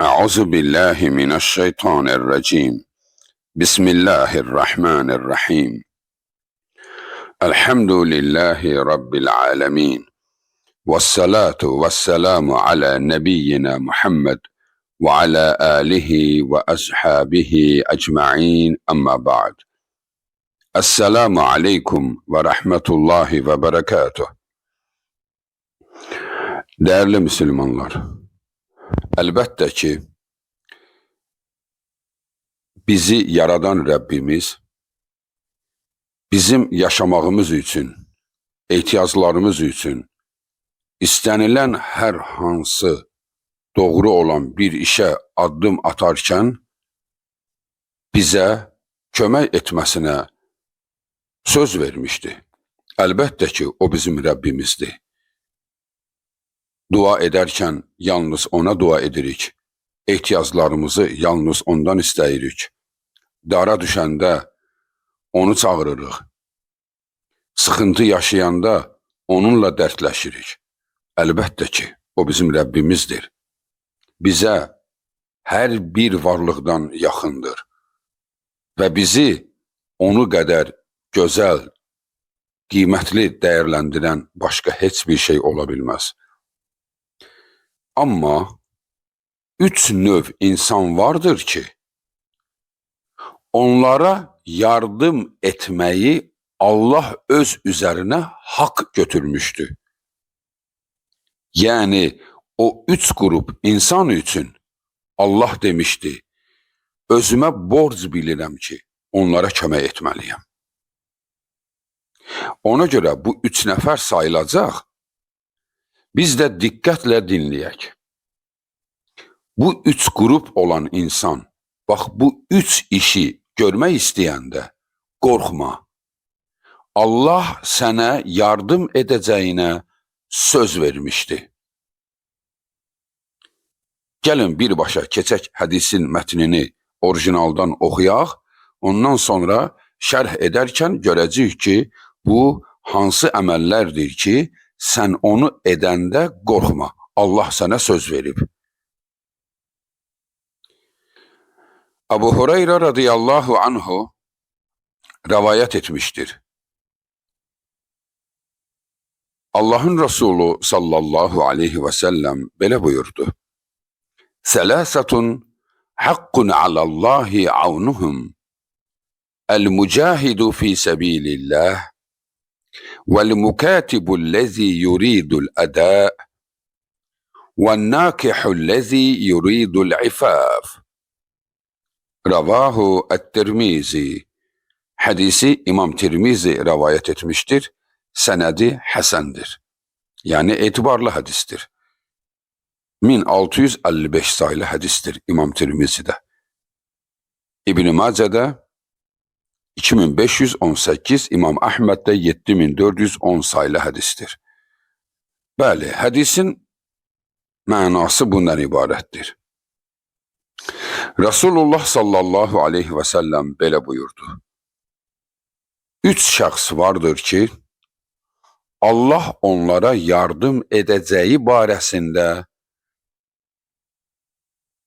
أعوذ بالله من الشيطان الرجيم. بسم الله الرحمن الرحيم. الحمد لله رب العالمين، والصلاة والسلام على نبينا محمد وعلى آله وأصحابه أجمعين، أما بعد. السلام عليكم ورحمة الله وبركاته. Değerli Müslümanlar, elbette ki bizi yaradan Rabbimiz bizim yaşamağımız üçün, ehtiyaclarımız üçün istənilən hər hansı doğru olan bir işə addım atarkən bizə kömək etməsinə söz vermişdi. Əlbəttə ki, o bizim Rəbbimizdir. Dua edərkən yalnız ona dua edirik. Ehtiyaclarımızı yalnız ondan istəyirik. Dara düşəndə onu çağırırıq. Sıxıntı yaşayanda onunla dərdləşirik. Əlbəttə ki, o bizim Rəbbimizdir. Bizə hər bir varlıqdan yaxındır və bizi onu qədər gözəl, qiymətli dəyərləndirən başqa heç bir şey ola bilməz. Amma üç növ insan vardır ki, onlara yardım etməyi Allah öz üzərinə haqq götürmüşdü. Yəni, o üç qrup insan üçün Allah demişdi, özümə borc bilirəm ki, onlara kömək etməliyəm. Ona görə bu üç nəfər sayılacaq, biz də diqqətlə dinləyək. Bu üç qrup olan insan, bax bu üç işi görmək istəyəndə qorxma. Allah sənə yardım edəcəyinə söz vermişdi. Gəlin birbaşa keçək hədisin mətnini orijinaldan oxuyaq, ondan sonra şərh edərkən görəcəyik ki, bu hansı əməllərdir ki, sən onu edəndə qorxma. Allah sənə söz verib. Abu Hureyre radıyallahu anhu rivayet etmiştir. Allah'ın Resulü sallallahu aleyhi ve sellem belə buyurdu. Selasatun hakkun alallahi avnuhum. El-mucahidu fi sebilillah. Vel-mukatibu'llezî yuridul ada. Vel-nâkihu'llezî yuridul ifaf. Ravahu et-Tirmizi. Hadisi İmam Tirmizi rivayet etmiştir. Senedi hasendir. Yani etibarlı hadistir. 1655 sayılı hadistir İmam Tirmizi'de. İbn-i Mace'de 2518, İmam Ahmed'de 7410 sayılı hadistir. Bəli, hadisin mənası bundan ibarətdir. Resulullah sallallahu aleyhi ve sellem belə buyurdu. Üç şəxs vardır ki, Allah onlara yardım edəcəyi barəsində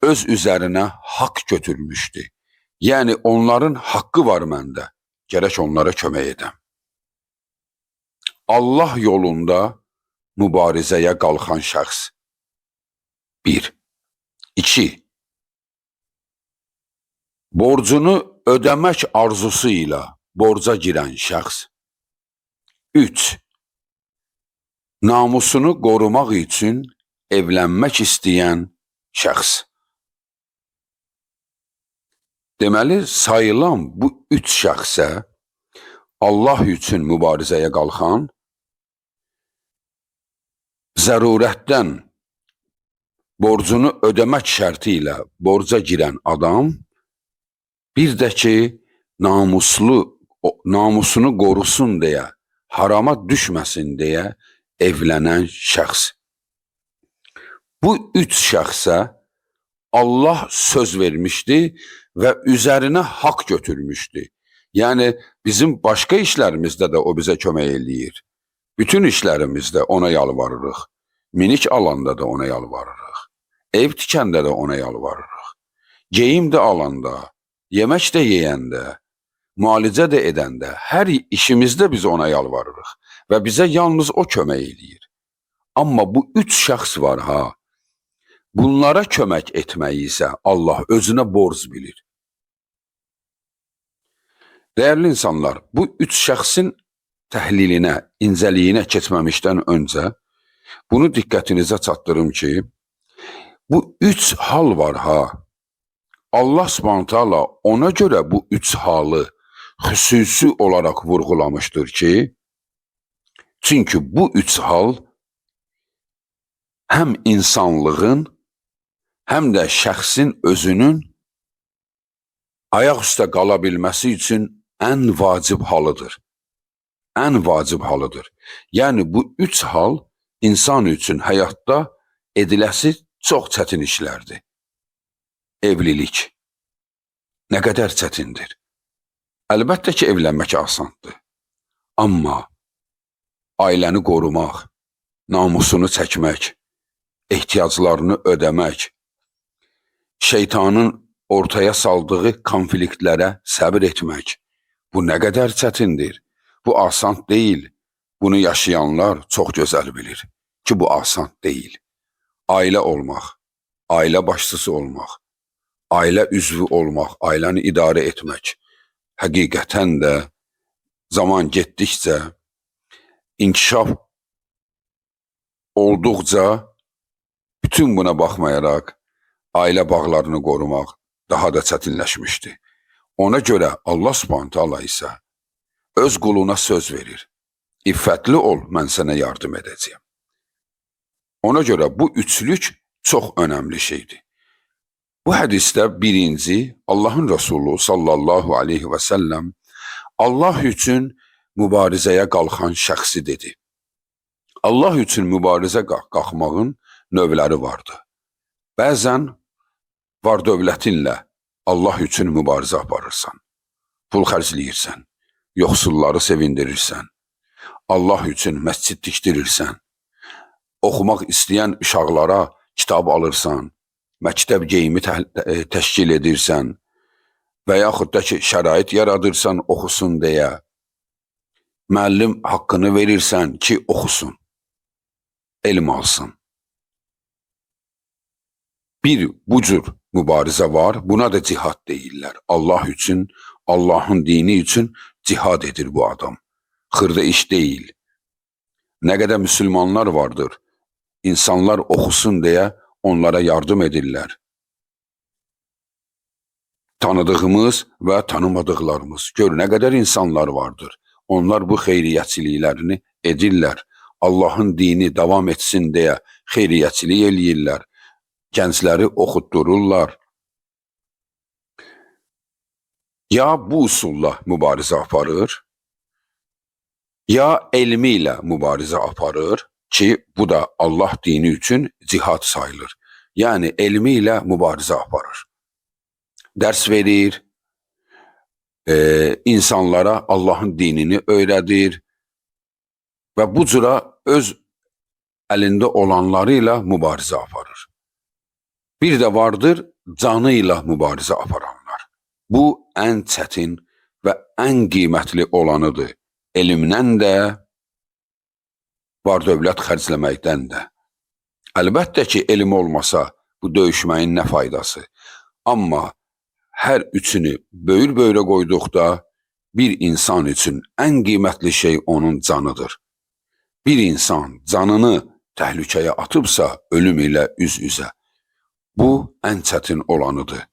öz üzərinə haqq götürmüşdü. Yəni, onların haqqı var məndə, gərək onlara kömək edəm. Allah yolunda mübarizəyə qalxan şəxs. 1. 2. Borcunu ödəmək arzusu ilə borca girən şəxs. 3. Namusunu qorumaq üçün evlənmək istəyən şəxs. Deməli, sayılan bu üç şəxsə Allah üçün mübarizəyə qalxan, zərurətdən borcunu ödəmək şərti ilə borca girən adam, bir də ki, namusunu qorusun deyə, harama düşməsin deyə evlənən şəxs. Bu üç şəxsə Allah söz vermişdi və üzərinə haqq götürmüşdü. Yəni, bizim başqa işlərimizdə də o bizə kömək eləyir. Bütün işlərimizdə ona yalvarırıq. Minik alanda da ona yalvarırıq. ev tikəndə də ona yalvarırıq. Geyim də alanda, yemək də yeyəndə, müalicə də edəndə, hər işimizdə biz ona yalvarırıq və bizə yalnız o kömək eləyir. Amma bu üç şəxs var ha, bunlara kömək etməyi isə Allah özünə borc bilir. Dəyərli insanlar, bu üç şəxsin təhlilinə, incəliyinə keçməmişdən öncə bunu diqqətinizə çatdırım ki, bu üç hal var ha, Allah Subhanahu ona görə bu üç halı xüsusi olaraq vurğulamışdır ki, çünki bu üç hal həm insanlığın, həm də şəxsin özünün ayaq üstə qala bilməsi üçün ən vacib halıdır. Ən vacib halıdır. Yəni bu üç hal insan üçün həyatda ediləsi çox çətin işlərdir. Evlilik nə qədər çətindir? Əlbəttə ki, evlənmək asandır. Amma ailəni qorumaq, namusunu çəkmək, ehtiyaclarını ödəmək, şeytanın ortaya saldığı konfliktlərə səbr etmək, bu nə qədər çətindir? Bu asan deyil. Bunu yaşayanlar çox gözəl bilir ki, bu asan deyil. Ailə olmaq, ailə başçısı olmaq, ailə üzvü olmaq, ailəni idarə etmək, həqiqətən də zaman getdikcə, inkişaf olduqca, bütün buna baxmayaraq, ailə bağlarını qorumaq daha da çətinləşmişdi. Ona görə Allah Subhanahu isə öz quluna söz verir. İffətli ol, mən sənə yardım edəcəyəm. Ona görə bu üçlük çox önəmli şeydir. Bu hədisdə birinci, Allahın Resulü sallallahu aleyhi və səlləm Allah üçün mübarizəyə qalxan şəxsi dedi. Allah üçün mübarizə qalxmağın növləri vardı. Bəzən var dövlətinlə Allah üçün mübarizə aparırsan. Pul xərcləyirsən, yoxsulları sevindirirsən, Allah üçün məscid tikdirirsən, oxumaq istəyən uşaqlara kitab alırsan, məktəb geyimi təşkil edirsən və yaxud da ki, şərait yaradırsan oxusun deyə, müəllim haqqını verirsən ki, oxusun, elm alsın. Bir bu cür mübarizə var, buna da cihad deyirlər. Allah üçün, Allahın dini üçün cihad edir bu adam. Xırda iş deyil. Nə qədər müsəlmanlar vardır, insanlar oxusun deyə onlara yardım edirlər. Tanıdığımız və tanımadıqlarımız, gör nə qədər insanlar vardır. Onlar bu xeyriyyətçiliklərini edirlər. Allahın dini davam etsin deyə xeyriyyətçilik eləyirlər. Gəncləri oxutdururlar. Ya bu usulla mübarizə aparır, ya elmi ilə mübarizə aparır ki, bu da Allah dini üçün cihad sayılır. Yəni, elmi ilə mübarizə aparır. Dərs verir, insanlara Allahın dinini öyrədir və bu cüra öz əlində olanları ilə mübarizə aparır. Bir də vardır, canı ilə mübarizə aparanlar. Bu, ən çətin və ən qiymətli olanıdır. Elmdən də, var dövlət xərcləməkdən də. Əlbəttə ki, elm olmasa, bu döyüşməyin nə faydası? Amma hər üçünü böyür-böyrə qoyduqda, bir insan üçün ən qiymətli şey onun canıdır. Bir insan canını təhlükəyə atıbsa, ölüm ilə üz-üzə. Bu, ən çətin olanıdır.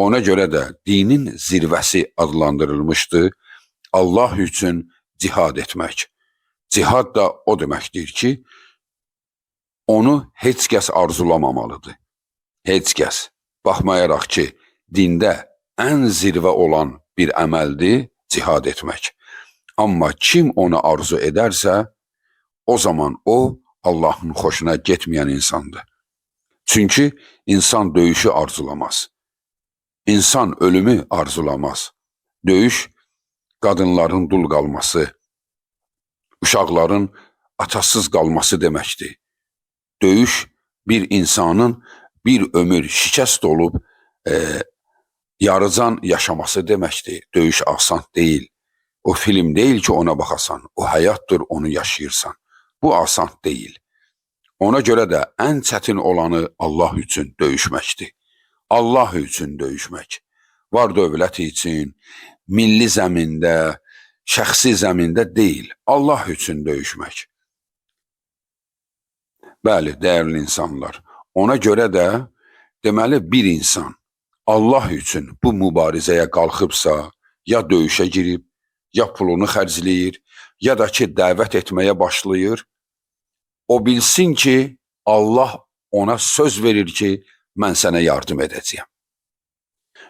Ona görə də dinin zirvəsi adlandırılmışdı, Allah üçün cihad etmək. Cihad da o deməkdir ki, onu heç kəs arzulamamalıdır. Heç kəs. Baxmayaraq ki, dində ən zirvə olan bir əməldir cihad etmək. Amma kim onu arzu edərsə, o zaman o, Allahın xoşuna getməyən insandır. Çünki insan döyüşü arzulamaz. İnsan ölümü arzulamaz. Döyüş, qadınların dul qalması, uşaqların atasız qalması deməkdir. Döyüş, bir insanın bir ömür şikəst olub yarıcan yaşaması deməkdir. Döyüş asan deyil. O film deyil ki, ona baxasan. O həyatdır, onu yaşayırsan. Bu asan deyil. Ona görə də ən çətin olanı Allah üçün döyüşməkdir. Allah üçün döyüşmək. Var dövlət üçün, milli zəmində, şəxsi zəmində deyil. Allah üçün döyüşmək. Bəli, dəyərli insanlar. Ona görə də deməli bir insan Allah üçün bu mübarizəyə qalxıbsa, ya döyüşə girib, ya pulunu xərcləyir, ya da ki, dəvət etməyə başlayır. O bilsin ki, Allah ona söz verir ki, mən sənə yardım edəcəyəm.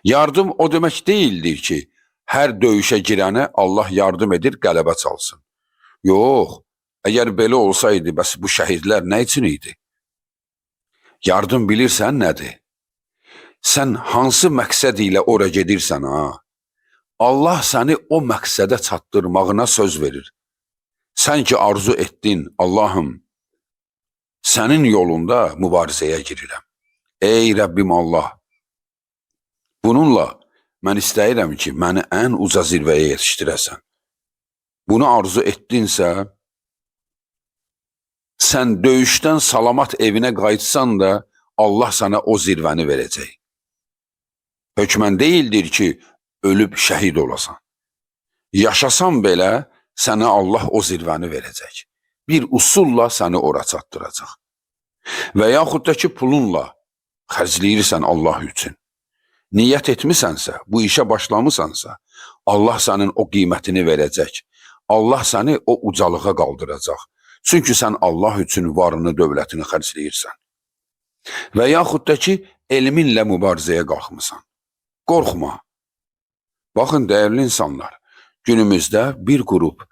Yardım o demək deyildir ki, hər döyüşə girənə Allah yardım edir, qələbə çalsın. Yox, əgər belə olsaydı, bəs bu şəhidlər nə üçün idi? Yardım bilirsən nədir? Sən hansı məqsəd ilə ora gedirsən, ha? Allah səni o məqsədə çatdırmağına söz verir. Sən ki arzu etdin, Allahım, sənin yolunda mübarizəyə girirəm. Ey Rəbbim Allah, bununla mən istəyirəm ki, məni ən uca zirvəyə yetişdirəsən. Bunu arzu etdinsə, sən döyüşdən salamat evinə qayıtsan da, Allah sənə o zirvəni verəcək. Hökmən deyildir ki, ölüb şəhid olasan. Yaşasan belə, sənə Allah o zirvəni verəcək. Bir usulla səni ora çatdıracaq. Və yaxud da ki, pulunla xərcləyirsən Allah üçün. Niyyət etmisənsə, bu işə başlamısansa, Allah sənin o qiymətini verəcək. Allah səni o ucalığa qaldıracaq. Çünki sən Allah üçün varını, dövlətini xərcləyirsən. Və yaxud da ki, elminlə mübarizəyə qalxmısan. Qorxma. Baxın, dəyərli insanlar, günümüzdə bir qrup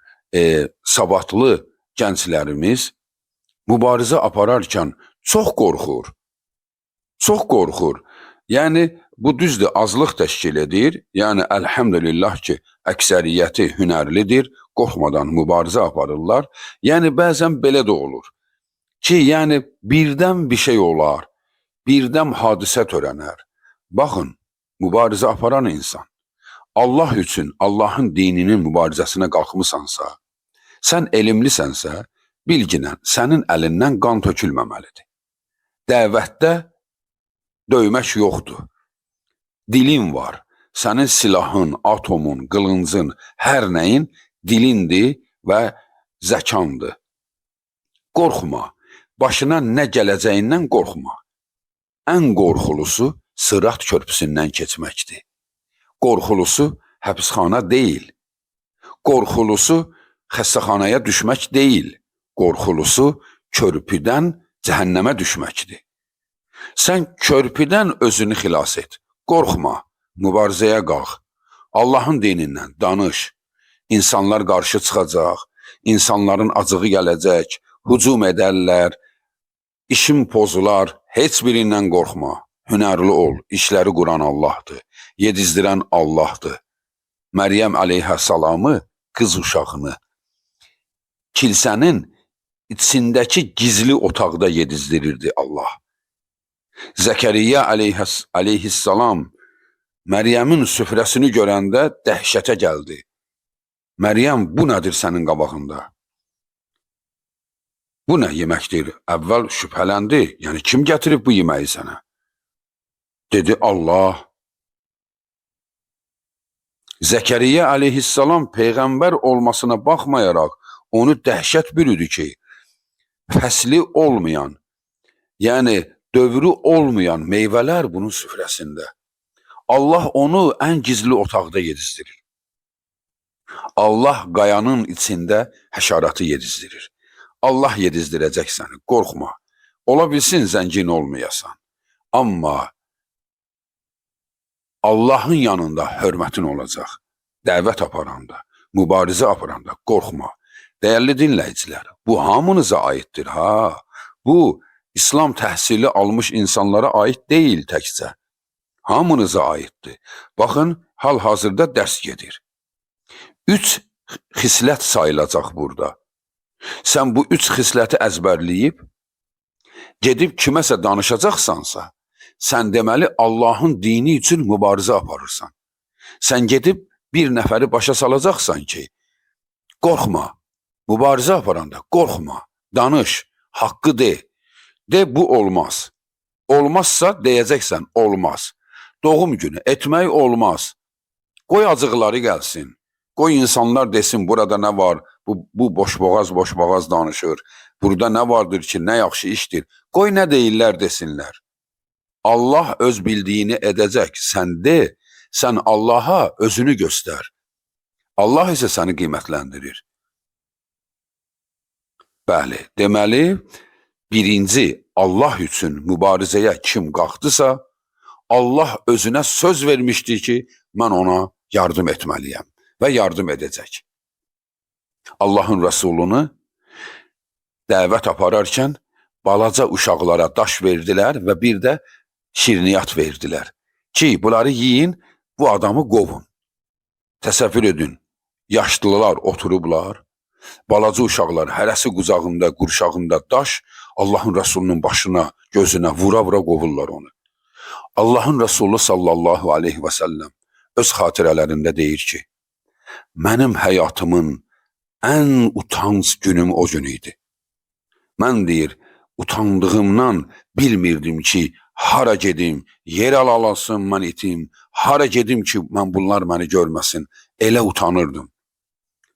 savadlı gənclərimiz mübarizə apararkən çox qorxur. Çox qorxur. Yəni, bu düzdür, azlıq təşkil edir. Yəni, əlhəmdülillah ki, əksəriyyəti hünərlidir, qorxmadan mübarizə aparırlar. Yəni, bəzən belə də olur ki, yəni, birdən bir şey olar, birdən hadisə törənər. Baxın, mübarizə aparan insan, Allah üçün, Allahın dininin mübarizəsinə qalxmısansa, sən elmlisənsə, bilginən, sənin əlindən qan tökülməməlidir. Dəvətdə döymək yoxdur. Dilin var. Sənin silahın, atomun, qılıncın, hər nəyin dilindir və zəkandır. Qorxma. Başına nə gələcəyindən qorxma. Ən qorxulusu Sırat körpüsündən keçməkdir. Qorxulusu həbsxana deyil. Qorxulusu xəstəxanaya düşmək deyil. Qorxulusu körpüdən cəhənnəmə düşməkdir. Sən körpüdən özünü xilas et. Qorxma, mübarizəyə qalx. Allahın dinindən danış. İnsanlar qarşı çıxacaq, insanların acığı gələcək, hücum edərlər, işin pozular, heç birindən qorxma. Hünərli ol, işləri quran Allahdır, yedizdirən Allahdır. Məryəm əleyhissalamı, qız uşağını, kilsənin içindəki gizli otaqda yedizdirirdi Allah. Zəkəriyyə əleyhissalam Məryəmin süfrəsini görəndə dəhşətə gəldi. Məryəm, bu nədir sənin qabağında? Bu nə yeməkdir? Əvvəl şübhələndi. Yəni, kim gətirib bu yeməyi sənə? Dedi, Allah. Zəkəriyyə əleyhissalam peyğəmbər olmasına baxmayaraq, onu dəhşət bürüdü ki, fəsli olmayan, yəni dövrü olmayan meyvələr bunun süfrəsində. Allah onu ən gizli otaqda yedizdirir. Allah qayanın içində həşaratı yedizdirir. Allah yedizdirəcək səni, qorxma. Ola bilsin zəngin olmayasan. Amma Allahın yanında hörmətin olacaq. Dəvət aparanda, mübarizə aparanda qorxma. Dəyərli dinləyicilər, bu hamınıza aiddir, ha. Bu, İslam təhsili almış insanlara aid deyil təkcə. Hamınıza aiddir. Baxın, hal-hazırda dərs gedir. 3 xislət sayılacaq burada. Sən bu 3 xisləti əzbərləyib, gedib kiməsə danışacaqsansa, sən deməli Allahın dini üçün mübarizə aparırsan. Sən gedib bir nəfəri başa salacaqsan ki, qorxma, mübarizə aparanda qorxma, danış, haqqı de. De, bu olmaz. Olmazsa deyəcəksən, olmaz. Doğum günü etmək olmaz. Qoy acıqları gəlsin. Qoy insanlar desin, burada nə var? Bu boşboğaz danışır. Burada nə vardır ki, nə yaxşı işdir. Qoy nə deyirlər desinlər. Allah öz bildiyini edəcək. Sən de, sən Allaha özünü göstər. Allah isə səni qiymətləndirir. Bəli, deməli, birinci Allah üçün mübarizəyə kim qalxdısa, Allah özünə söz vermişdir ki, mən ona yardım etməliyəm və yardım edəcək. Allahın Rəsulunu dəvət apararkən balaca uşaqlara daş verdilər və bir də şirniyyat verdilər ki, bunları yiyin, bu adamı qovun. Təsəvvür edin, yaşlılar oturublar, balaca uşaqlar hərəsi qucağında, qurşağında daş, Allahın Rəsulunun başına, gözünə vura-vura qovurlar onu. Allahın Rəsulu sallallahu aleyhi və səlləm öz xatirələrində deyir ki, mənim həyatımın ən utanc günüm o gün idi. Mən deyir, utandığımdan bilmirdim ki, hara gedim, yer alasın mən itim, hara gedim ki, mən bunlar məni görməsin, elə utanırdım.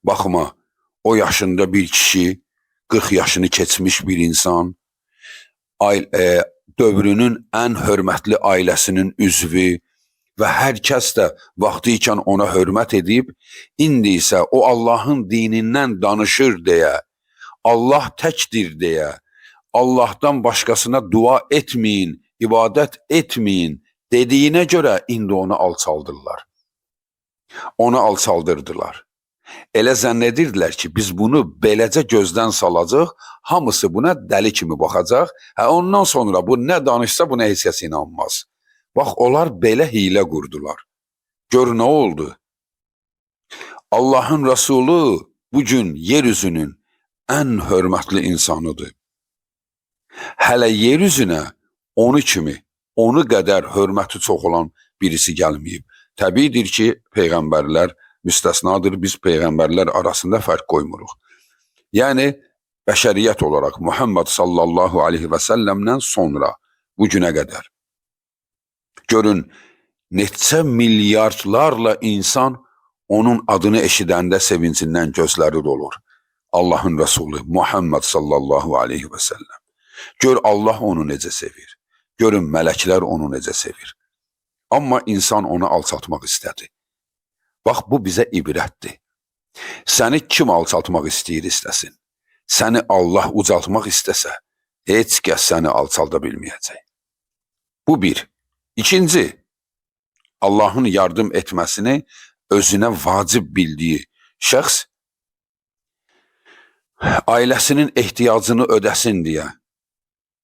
Baxma, o yaşında bir kişi, 40 yaşını keçmiş bir insan, dövrünün ən hörmətli ailəsinin üzvü və hər kəs də vaxtı ikən ona hörmət edib, indi isə o Allahın dinindən danışır deyə, Allah təkdir deyə, Allahdan başqasına dua etməyin, ibadət etməyin dediyinə görə indi onu alçaldırlar. Onu alçaldırdılar. Elə zənn edirdilər ki, biz bunu beləcə gözdən salacaq, hamısı buna dəli kimi baxacaq, ondan sonra bu nə danışsa buna heç kəs inanmaz. Bax, onlar belə hiylə qurdular. Gör nə oldu? Allahın Rəsulu bugün yeryüzünün ən hörmətli insanıdır. Hələ yeryüzünə onu kimi, onu qədər hörməti çox olan birisi gəlməyib. Təbiidir ki, peyğəmbərlər müstəsnadır, biz peyğəmbərlər arasında fərq qoymuruq. Yəni, bəşəriyyət olaraq Muhammed sallallahu aleyhi və səlləmdən sonra bu günə qədər. Görün, neçə milyardlarla insan onun adını eşidəndə sevincindən gözləri dolur. Allahın Rəsulü Muhammed sallallahu aleyhi və səlləm. Gör Allah onu necə sevir. Görün, mələklər onu necə sevir. Amma insan onu alçatmaq istədi. Bax, bu bizə ibrətdir. Səni kim alçaltmaq istəyir istəsin? Səni Allah ucaltmaq istəsə, heç kəs səni alçalda bilməyəcək. Bu bir. İkinci, Allahın yardım etməsini özünə vacib bildiyi şəxs ailəsinin ehtiyacını ödəsin deyə,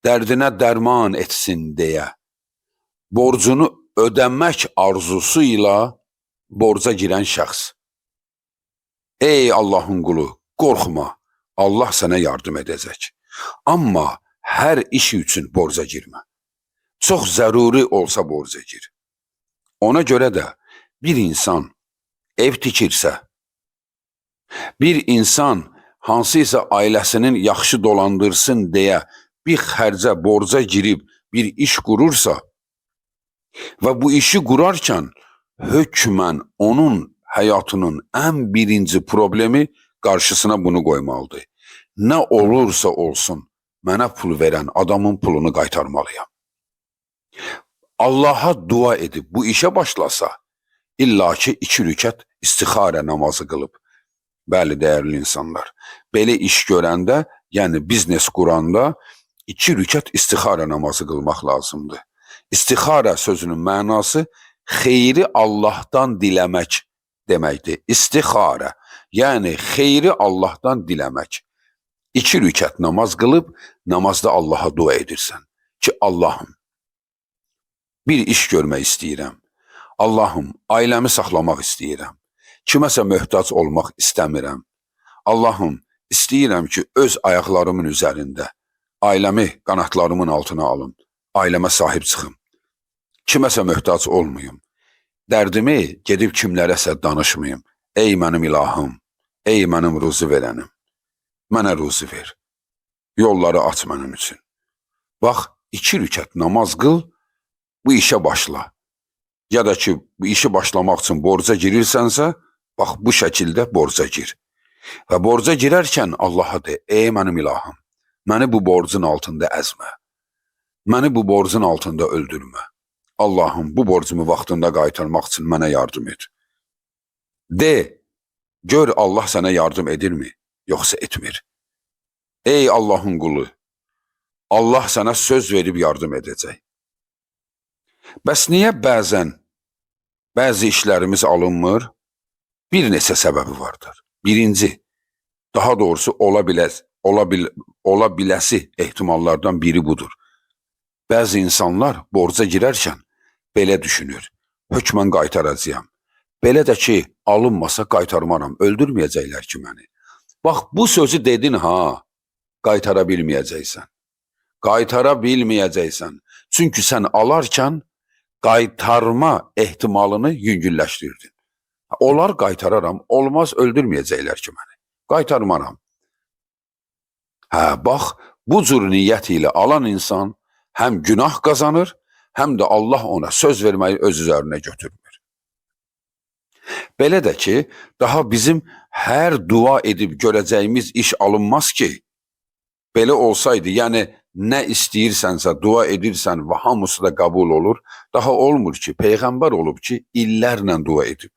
dərdinə dərman etsin deyə, borcunu ödəmək arzusu ilə borca girən şəxs. Ey Allahın qulu, qorxma, Allah sənə yardım edəcək. Amma hər iş üçün borca girmə. Çox zəruri olsa borca gir. Ona görə də bir insan ev tikirsə, bir insan hansıysa ailəsinin yaxşı dolandırsın deyə bir xərcə, borca girib bir iş qurursa və bu işi qurarkən hökmən onun həyatının ən birinci problemi qarşısına bunu qoymalıdır. Nə olursa olsun, mənə pul verən adamın pulunu qaytarmalıyam. Allaha dua edib bu işə başlasa, illa ki 2 rükət istixarə namazı qılıb. Bəli, dəyərli insanlar, belə iş görəndə, yəni biznes quranda 2 rükət istixarə namazı qılmaq lazımdır. İstixarə sözünün mənası xeyri Allahdan diləmək deməkdir. İstixarə, yəni xeyri Allahdan diləmək. 2 rükət namaz qılıb, namazda Allaha dua edirsən ki, Allahım, bir iş görmək istəyirəm. Allahım, ailəmi saxlamaq istəyirəm. Kiməsə möhtac olmaq istəmirəm. Allahım, istəyirəm ki, öz ayaqlarımın üzərində ailəmi qanatlarımın altına alım, ailəmə sahib çıxım. Kiməsə möhtac olmayım. Dərdimi gedib kimlərəsə danışmayım. Ey mənim ilahım, ey mənim ruzi verənim. Mənə ruzi ver. Yolları aç mənim üçün. Bax, 2 rükət namaz qıl, bu işə başla. Ya da ki, bu işi başlamaq üçün borca girirsənsə, bax, bu şəkildə borca gir. Və borca girərkən Allaha de, ey mənim ilahım, məni bu borcun altında əzmə. Məni bu borcun altında öldürmə. Allahım, bu borcumu vaxtında qaytarmaq üçün mənə yardım et. De, gör Allah sənə yardım edirmi, yoxsa etmir. Ey Allahın qulu, Allah sənə söz verib yardım edəcək. Bəs niyə bəzi işlərimiz alınmır? Bir neçə səbəbi vardır. Birinci, daha doğrusu ola biləsi ehtimallardan biri budur. Bəzi insanlar borca girərkən belə düşünür, hökmən qaytaracağam. Belə də ki, alınmasa qaytarmaram, öldürməyəcəklər ki məni. Bax, bu sözü dedin ha, qaytara bilməyəcəksən. Qaytara bilməyəcəksən. Çünki sən alarkən qaytarma ehtimalını yüngülləşdirdin. Olar qaytararam, olmaz öldürməyəcəklər ki məni. Qaytarmaram. Bax, bu cür niyyət ilə alan insan həm günah qazanır, həm də Allah ona söz verməyi öz üzərinə götürmür. Belə də ki, daha bizim hər dua edib görəcəyimiz iş alınmaz ki, belə olsaydı, yəni nə istəyirsənsə, dua edirsən və hamısı da qəbul olur, daha olmur ki, Peyğəmbər olub ki, illərlə dua edib.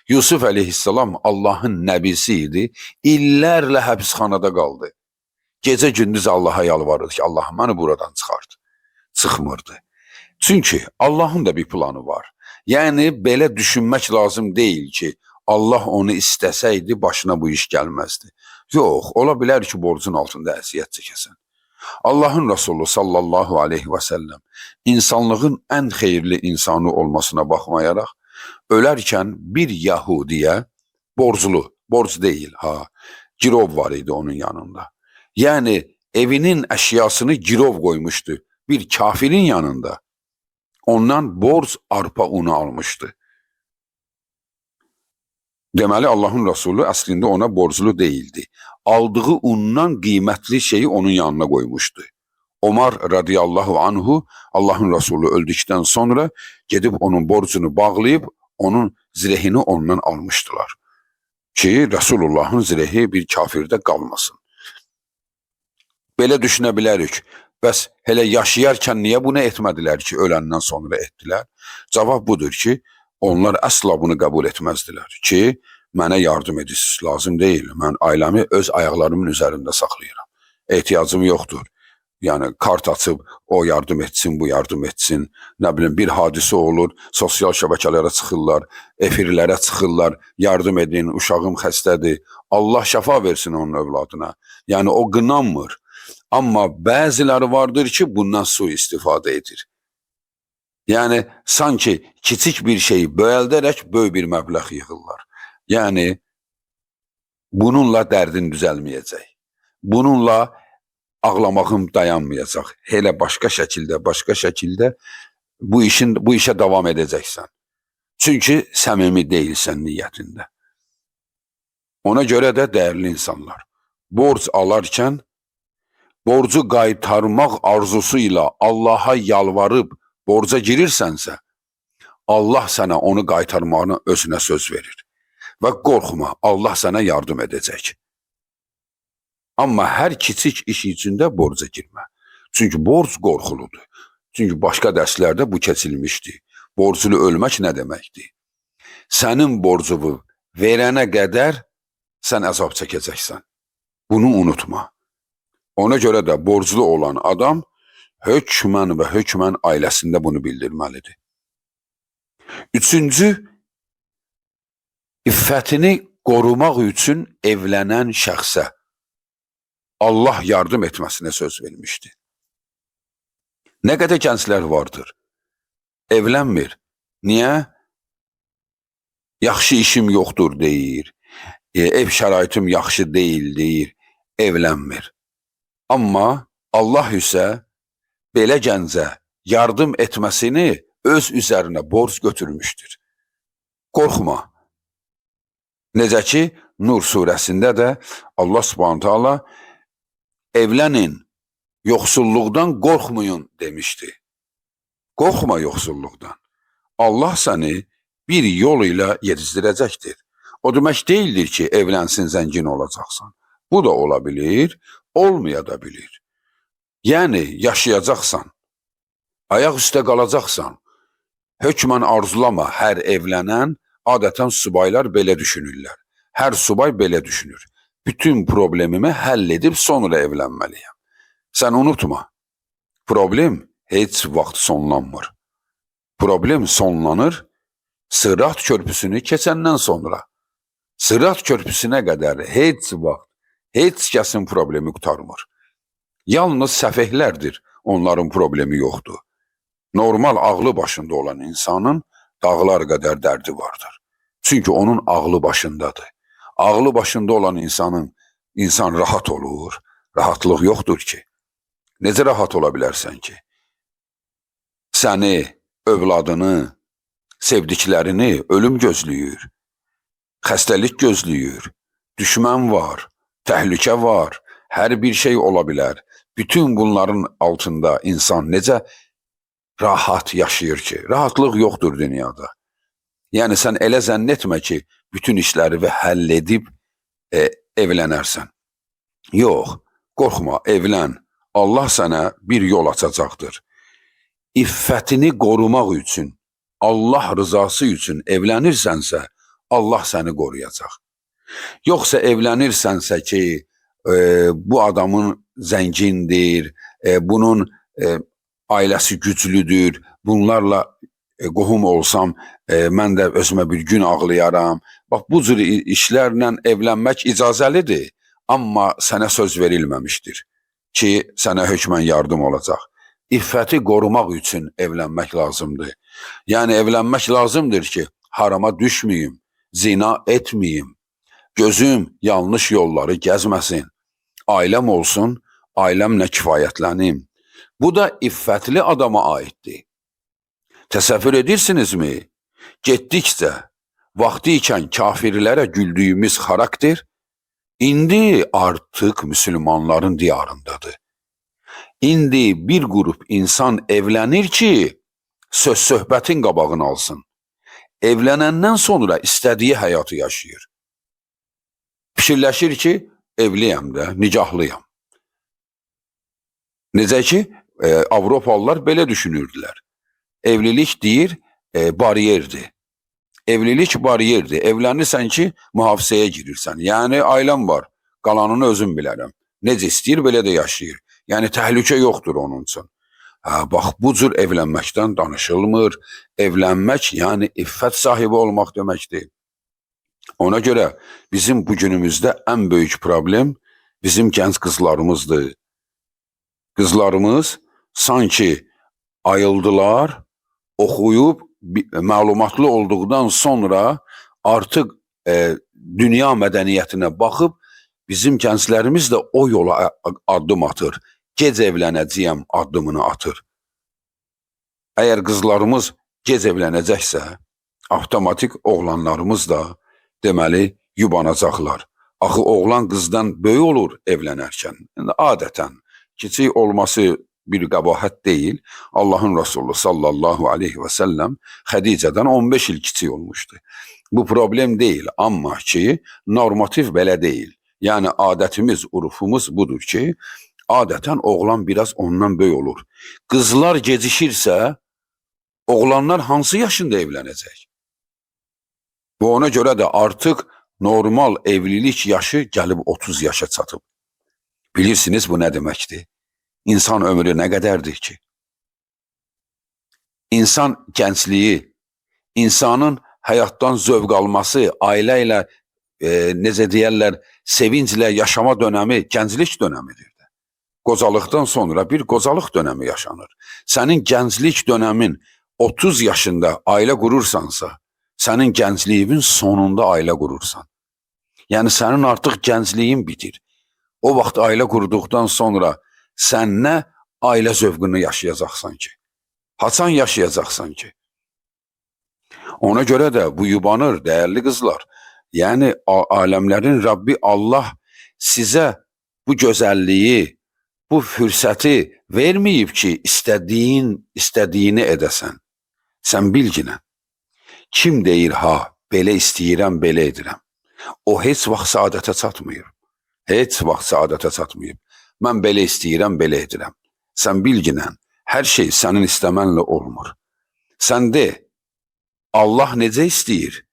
Yusuf əleyhissalam Allahın nəbisi idi, illərlə həbsxanada qaldı. Gecə gündüz Allaha yalvarırdı ki, Allah məni buradan çıxart. Çıxmırdı. Çünki Allahın da bir planı var. Yəni, belə düşünmək lazım deyil ki, Allah onu istəsəydi, başına bu iş gəlməzdi. Yox, ola bilər ki, borcun altında əziyyət çəkəsən. Allahın Resulü sallallahu aleyhi və səlləm insanlığın ən xeyirli insanı olmasına baxmayaraq, ölərkən bir Yahudiyə borc deyil, girov var idi onun yanında. Yəni, evinin əşyasını girov qoymuşdu bir kafirin yanında. Ondan borc arpa unu almışdı. Deməli, Allahın Resulü əslində ona borclu deyildi. Aldığı undan qiymətli şeyi onun yanına qoymuşdu. Omar radiyallahu anhu Allahın Resulü öldükdən sonra gedib onun borcunu bağlayıb, onun zirehini ondan almışdılar. Ki, Resulullahın zirehi bir kafirdə qalmasın. Belə düşünə bilərik. Bəs hələ yaşayarkən niyə bunu etmədilər ki, öləndən sonra etdilər? Cavab budur ki, onlar əsla bunu qəbul etməzdilər ki, mənə yardım edirsiniz, lazım deyil. Mən ailəmi öz ayaqlarımın üzərində saxlayıram. Ehtiyacım yoxdur. Yəni, kart açıb, o yardım etsin, bu yardım etsin. Nə bilim, bir hadisə olur, sosial şəbəkələrə çıxırlar, efirlərə çıxırlar, yardım edin, uşağım xəstədir. Allah şəfa versin onun övladına. Yəni, o qınanmır. Amma bəziləri vardır ki, bundan sui-istifadə edir. Yəni, sanki kiçik bir şeyi böyəldərək böyük bir məbləğ yığırlar. Yəni, bununla dərdin düzəlməyəcək. Bununla ağlamağım dayanmayacaq. Elə başqa şəkildə bu işə davam edəcəksən. Çünki səmimi deyilsən niyyətində. Ona görə də dəyərli insanlar, borc alarkən, borcu qaytarmaq arzusu ilə Allaha yalvarıb borca girirsənsə, Allah sənə onu qaytarmağını özünə söz verir. Və qorxma, Allah sənə yardım edəcək. Amma hər kiçik iş içində borca girmə. Çünki borc qorxuludur. Çünki başqa dərslərdə bu keçilmişdi. Borclu ölmək nə deməkdir? Sənin borcunu verənə qədər sən əzab çəkəcəksən. Bunu unutma. Ona görə də borclu olan adam hökmən ailəsində bunu bildirməlidir. Üçüncü, iffətini qorumaq üçün evlənən şəxsə Allah yardım etməsinə söz vermişdi. Nə qədər gənclər vardır? Evlənmir. Niyə? Yaxşı işim yoxdur deyir. Ev şəraitim yaxşı deyil deyir. Evlənmir. Amma Allah isə belə gəncə yardım etməsini öz üzərinə borc götürmüşdür. Qorxma. Necə ki, Nur surəsində də Allah Subhanahu taala evlənin, yoxsulluqdan qorxmayın demişdi. Qorxma yoxsulluqdan. Allah səni bir yol ilə yetişdirəcəkdir. O demək deyildir ki, evlənsin, zəngin olacaqsan. Bu da ola bilir, olmaya da bilir. Yəni, yaşayacaqsan, ayaq üstə qalacaqsan, hökmən arzulama, hər evlənən, adətən subaylar belə düşünürlər. Hər subay belə düşünür. Bütün problemimi həll edib sonra evlənməliyəm. Sən unutma, problem heç vaxt sonlanmır. Problem sonlanır Sırat körpüsünü keçəndən sonra. Sırat körpüsünə qədər heç vaxt, heç kəsin problemi qutarmır. Yalnız səfehlərdir, onların problemi yoxdur. Normal ağlı başında olan insanın dağlar qədər dərdi vardır. Çünki onun ağlı başındadır. Ağlı başında olan insan rahat olur, rahatlıq yoxdur ki. Necə rahat ola bilərsən ki? Səni, övladını, sevdiklərini ölüm gözləyir, xəstəlik gözləyir, düşmən var, təhlükə var, hər bir şey ola bilər. Bütün bunların altında insan necə rahat yaşayır ki? Rahatlıq yoxdur dünyada. Yəni sən elə zənn etmə ki, bütün işləri həll edib evlənərsən. Yox, qorxma, evlən. Allah sənə bir yol açacaqdır. İffətini qorumaq üçün, Allah rızası üçün evlənirsənsə, Allah səni qoruyacaq. Yoxsa evlənirsənsə ki, bu adamın zəngindir, bunun ailəsi güclüdür, bunlarla qohum olsam, mən də özümə bir gün ağlayaram. Bax, bu cür işlərlə evlənmək icazəlidir, amma sənə söz verilməmişdir ki, sənə hökmən yardım olacaq. İffəti qorumaq üçün evlənmək lazımdır. Yəni, evlənmək lazımdır ki, harama düşməyim, zina etməyim, gözüm yanlış yolları gəzməsin, ailəm olsun, ailəmlə kifayətlənim. Bu da iffətli adama aiddir. Təsəvvür edirsinizmi? Getdikcə, vaxtı ikən kafirlərə güldüyümüz xarakter, indi artıq müsəlmanların diyarındadır. İndi bir qrup insan evlənir ki, söz-söhbətin qabağını alsın. Evlənəndən sonra istədiyi həyatı yaşayır. Fikirləşir ki, evliyəm də, nicahlıyam. Necə ki, Avropalılar belə düşünürdülər. Evlilik deyir, bariyerdir. Evlilik bariyerdir. Evlənirsən ki, mühafizəyə girirsən. Yəni, ailəm var, qalanını özüm bilərəm. Necə istəyir, belə də yaşayır. Yəni, təhlükə yoxdur onun üçün. Bax, bu cür evlənməkdən danışılmır. Evlənmək, yəni iffət sahibi olmaq deməkdir. Ona görə bizim bu günümüzdə ən böyük problem bizim gənc qızlarımızdır. Qızlarımız sanki ayıldılar, oxuyub, məlumatlı olduqdan sonra artıq dünya mədəniyyətinə baxıb, bizim gənclərimiz də o yola addım atır. Gec evlənəcəyəm addımını atır. Əgər qızlarımız gec evlənəcəksə, avtomatik oğlanlarımız da deməli yubanacaqlar. Axı oğlan qızdan böyük olur evlənərkən. Adətən kiçik olması bir qəbahət deyil. Allahın Resulü sallallahu aleyhi və səlləm Xədicədən 15 il kiçik olmuşdu. Bu problem deyil, amma ki normativ belə deyil. Yəni adətimiz, urufumuz budur ki, adətən oğlan biraz ondan böyük olur. Qızlar gecişirsə, oğlanlar hansı yaşında evlənəcək? Və ona görə də artıq normal evlilik yaşı gəlib 30 yaşa çatıb. Bilirsiniz bu nə deməkdir? İnsan ömrü nə qədərdir ki? İnsan gəncliyi, insanın həyatdan zövq alması, ailə ilə, necə deyərlər, sevinclə yaşama dönəmi gənclik dönəmidir. Qocalıqdan sonra bir qocalıq dönəmi yaşanır. Sənin gənclik dönəmin 30 yaşında ailə qurursansa, sənin gəncliyin sonunda ailə qurursan. Yəni sənin artıq gəncliyin bitir. O vaxt ailə qurduqdan sonra sən nə ailə zövqünü yaşayacaqsan ki? Haçan yaşayacaqsan ki? Ona görə də bu yubanır, dəyərli qızlar. Yəni aləmlərin Rəbbi Allah sizə bu gözəlliyi, bu fürsəti verməyib ki, istədiyini edəsən. Sən bilginə. Kim deyir, ha, belə istəyirəm, belə edirəm. O heç vaxt saadətə çatmayıb. Heç vaxt saadətə çatmayıb. Mən belə istəyirəm, belə edirəm. Sən bilginən, hər şey sənin istəmənlə olmur. Sən de, Allah necə istəyir?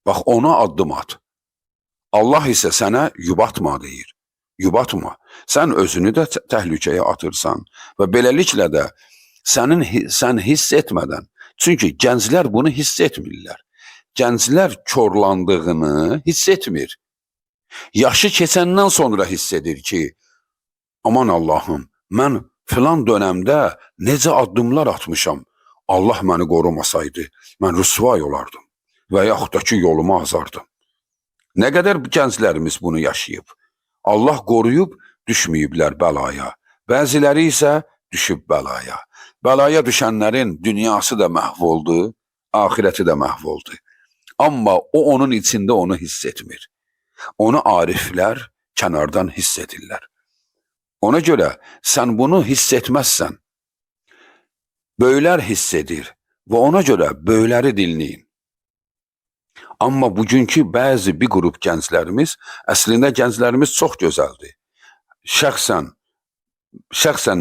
Bax, ona addım at. Allah isə sənə yubatma deyir. Yubatma. Sən özünü də təhlükəyə atırsan və beləliklə də sən hiss etmədən, çünki gənclər bunu hiss etmirlər. Gənclər korlandığını hiss etmir. Yaşı keçəndən sonra hiss edir ki, aman Allahım, mən filan dönəmdə necə addımlar atmışam. Allah məni qorumasaydı, mən rüsvay olardım və yaxud da ki, yolumu azardım. Nə qədər gənclərimiz bunu yaşayıb. Allah qoruyub, düşməyiblər bəlaya. Bəziləri isə düşüb bəlaya. Bəlaya düşənlərin dünyası da məhv oldu, ahirəti də məhv oldu. Amma o onun içində onu hiss etmir. Onu ariflər kənardan hiss edirlər. Ona görə sən bunu hiss etməzsən. Böylər hiss edir və ona görə böyləri dinləyin. Amma bugünkü bəzi bir qrup gənclərimiz, əslində gənclərimiz çox gözəldir. Şəxsən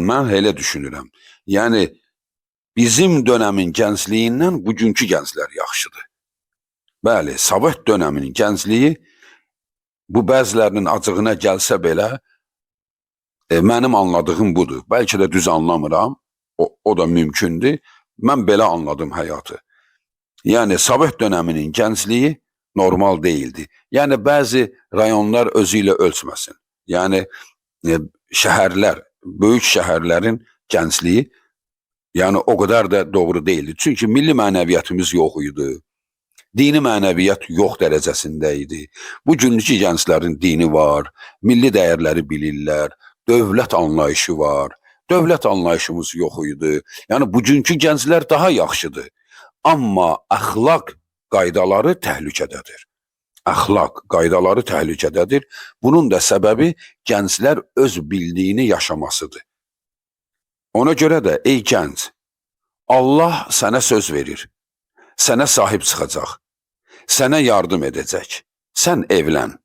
mən elə düşünürəm. Yəni, bizim dönəmin gəncliyindən bugünkü gənclər yaxşıdır. Bəli, Sovet dönəminin gəncliyi bu bəzilərinin acığına gəlsə belə, mənim anladığım budur. Bəlkə də düz anlamıram, o da mümkündür. Mən belə anladım həyatı. Yəni, Sovet dönəminin gəncliyi normal deyildi. Yəni, bəzi rayonlar özü ilə ölçməsin. Yəni, şəhərlər, böyük şəhərlərin gəncliyi, yəni o qədər də doğru deyildi. Çünki milli mənəviyyatımız yox idi. Dini mənəviyyat yox dərəcəsində idi. Bugünkü gənclərin dini var, milli dəyərləri bilirlər, dövlət anlayışı var. Dövlət anlayışımız yox idi. Yəni, bugünkü gənclər daha yaxşıdır. Amma əxlaq qaydaları təhlükədədir. Əxlaq qaydaları təhlükədədir. Bunun da səbəbi gənclər öz bildiyini yaşamasıdır. Ona görə də, ey gənc, Allah sənə söz verir. Sənə sahib çıxacaq. Sənə yardım edəcək. Sən evlən.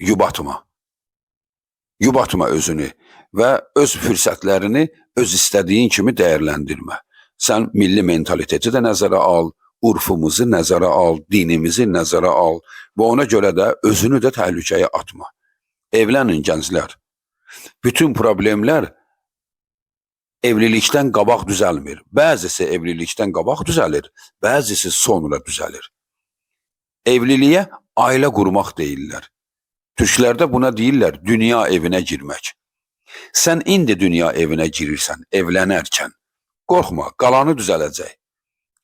Yubatma. Yubatma özünü və öz fürsətlərini öz istədiyin kimi dəyərləndirmə. Sən milli mentaliteti də nəzərə al, urfumuzu nəzərə al, dinimizi nəzərə al və ona görə də özünü də təhlükəyə atma. Evlənin gənclər. Bütün problemlər evlilikdən qabaq düzəlmir. Bəzisi evlilikdən qabaq düzəlir, bəzisi sonra düzəlir. Evliliyə ailə qurmaq deyirlər. Türklərdə buna deyirlər dünya evinə girmək. Sən indi dünya evinə girirsən, evlənərkən. Qorxma, qalanı düzələcək.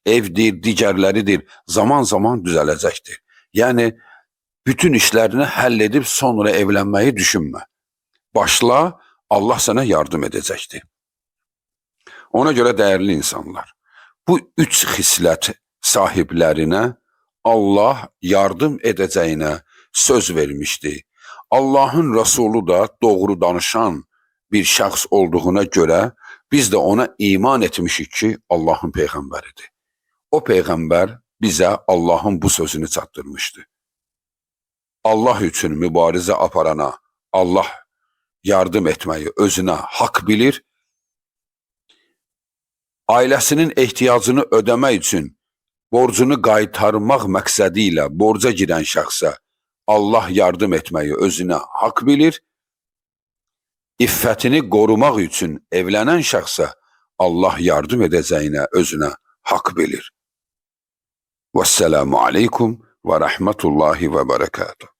Evdir, digərləridir, zaman düzələcəkdir. Yəni, bütün işlərini həll edib sonra evlənməyi düşünmə. Başla, Allah sənə yardım edəcəkdir. Ona görə dəyərli insanlar, bu 3 xislət sahiblərinə Allah yardım edəcəyinə söz vermişdi. Allahın Rəsulu da doğru danışan bir şəxs olduğuna görə biz də ona iman etmişik ki, Allahın Peyğəmbəridir. O Peyğəmbər bizə Allahın bu sözünü çatdırmışdı. Allah üçün mübarizə aparana Allah yardım etməyi özünə haqq bilir. Ailəsinin ehtiyacını ödəmək üçün borcunu qaytarmaq məqsədi ilə borca girən şəxsə Allah yardım etməyi özünə haqq bilir. İffətini qorumaq üçün evlənən şəxsə Allah yardım edəcəyinə özünə haqq bilir. Vəssalamu aleykum və rəhmətullahi və bərəkatuhu.